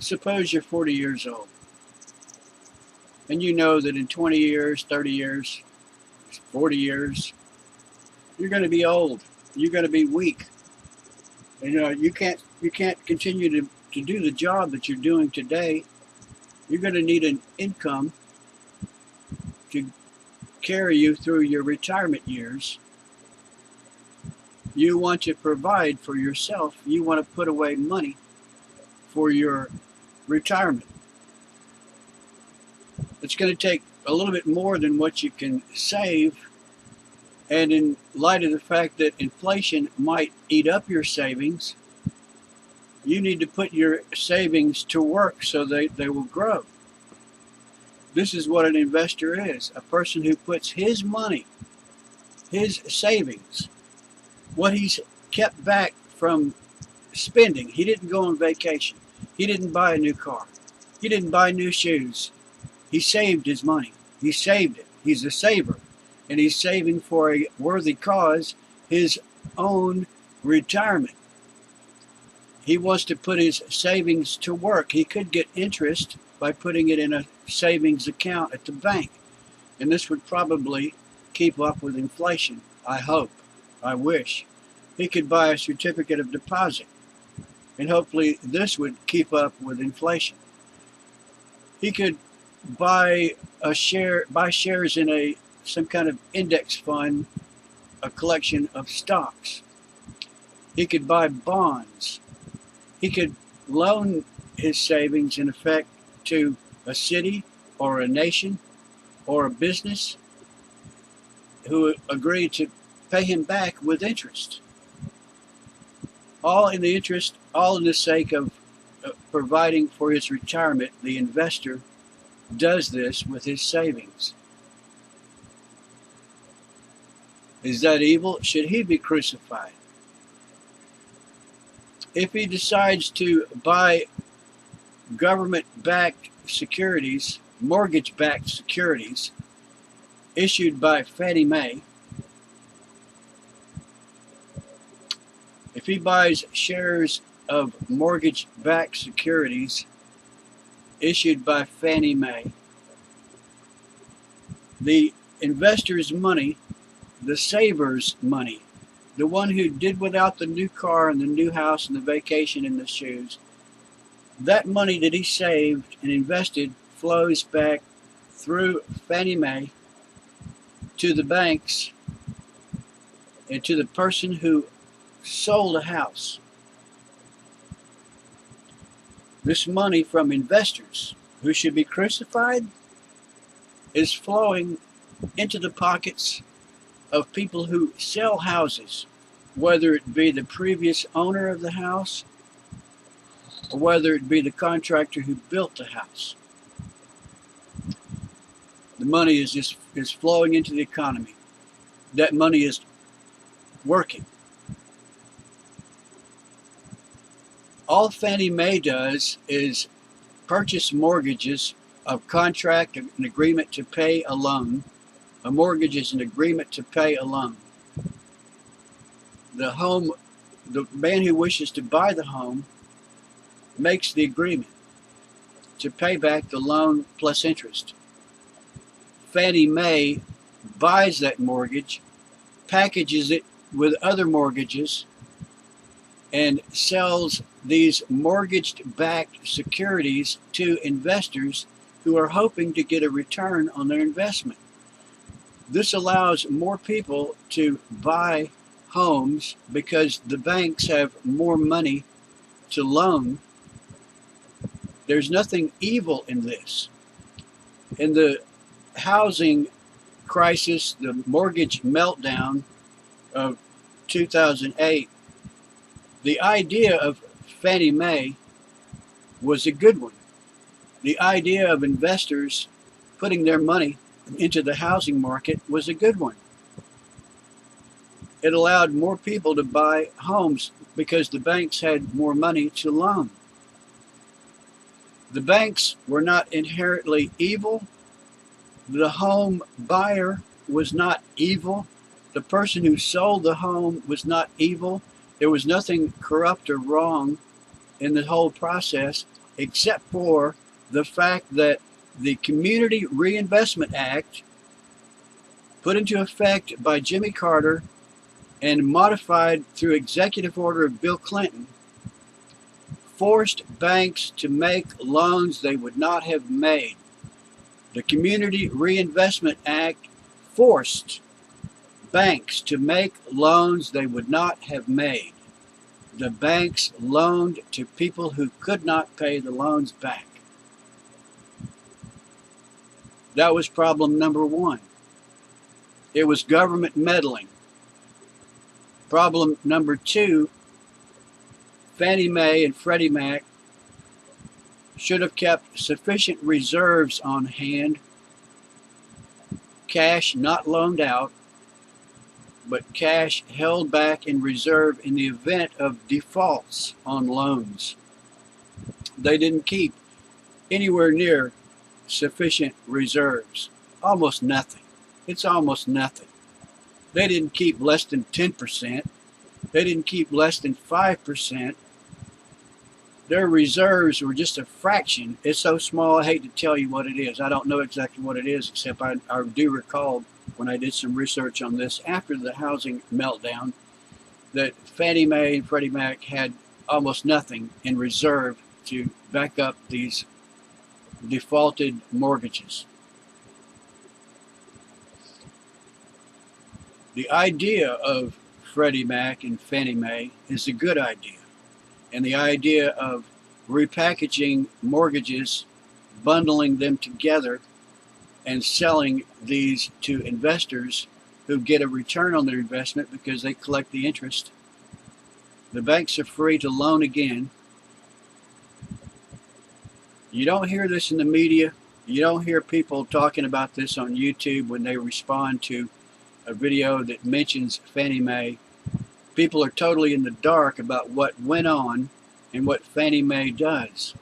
Suppose you're 40 years old and you know that in 20 years, 30 years, 40 years, you're going to be old. You're going to be weak. And, you can't continue to do the job that you're doing today. You're going to need an income to carry you through your retirement years. You want to provide for yourself. You want to put away money for your retirement. It's going to take a little bit more than what you can save. And in light of the fact that inflation might eat up your savings, you need to put your savings to work so they will grow. This is what an investor is, a person who puts his money, his savings, what he's kept back from spending. He didn't go on vacation. He didn't buy a new car. He didn't buy new shoes. He saved his money. He saved it. He's a saver. And he's saving for a worthy cause, his own retirement. He wants to put his savings to work. He could get interest by putting it in a savings account at the bank. And this would probably keep up with inflation. I hope. I wish. He could buy a certificate of deposit. And hopefully this would keep up with inflation. He could buy shares in some kind of index fund, a collection of stocks. He could buy bonds. He could loan his savings, in effect, to a city or a nation or a business who agree to pay him back with interest. All in the sake of providing for his retirement. The investor does this with his savings. Is that evil? Should he be crucified? If he decides to buy government-backed securities, mortgage-backed securities, issued by Fannie Mae, if he buys shares of mortgage-backed securities issued by Fannie Mae, the investor's money, the saver's money, the one who did without the new car and the new house and the vacation and the shoes, that money that he saved and invested flows back through Fannie Mae to the banks and to the person who sold a house. This money from investors who should be crucified is flowing into the pockets of people who sell houses, whether it be the previous owner of the house or whether it be the contractor who built the house. The money is flowing into the economy. That money is working. All Fannie Mae does is purchase mortgages of contract, an agreement to pay a loan. A mortgage is an agreement to pay a loan. The man who wishes to buy the home makes the agreement to pay back the loan plus interest. Fannie Mae buys that mortgage, packages it with other mortgages, and sells these mortgage-backed securities to investors who are hoping to get a return on their investment. This allows more people to buy homes because the banks have more money to loan. There's nothing evil in this. In the housing crisis, the mortgage meltdown of 2008, the idea of Fannie Mae was a good one. The idea of investors putting their money into the housing market was a good one. It allowed more people to buy homes because the banks had more money to loan. The banks were not inherently evil. The home buyer was not evil. The person who sold the home was not evil. There was nothing corrupt or wrong in the whole process. except for the fact that the Community Reinvestment Act, put into effect by Jimmy Carter and modified through executive order of Bill Clinton, forced banks to make loans they would not have made. The Community Reinvestment Act forced banks to make loans they would not have made. The banks loaned to people who could not pay the loans back. That was problem number one. It was government meddling. Problem number two, Fannie Mae and Freddie Mac should have kept sufficient reserves on hand, cash not loaned out, but cash held back in reserve in the event of defaults on loans. They didn't keep anywhere near sufficient reserves. Almost nothing. It's almost nothing. They didn't keep less than 10%. They didn't keep less than 5%. Their reserves were just a fraction. It's so small, I hate to tell you what it is. I don't know exactly what it is, except I do recall when I did some research on this after the housing meltdown that Fannie Mae and Freddie Mac had almost nothing in reserve to back up these defaulted mortgages. The idea of Freddie Mac and Fannie Mae is a good idea. And the idea of repackaging mortgages, bundling them together, and selling these to investors who get a return on their investment because they collect the interest. The banks are free to loan again. You don't hear this in the media. You don't hear people talking about this on YouTube when they respond to a video that mentions Fannie Mae. People are totally in the dark about what went on and what Fannie Mae does.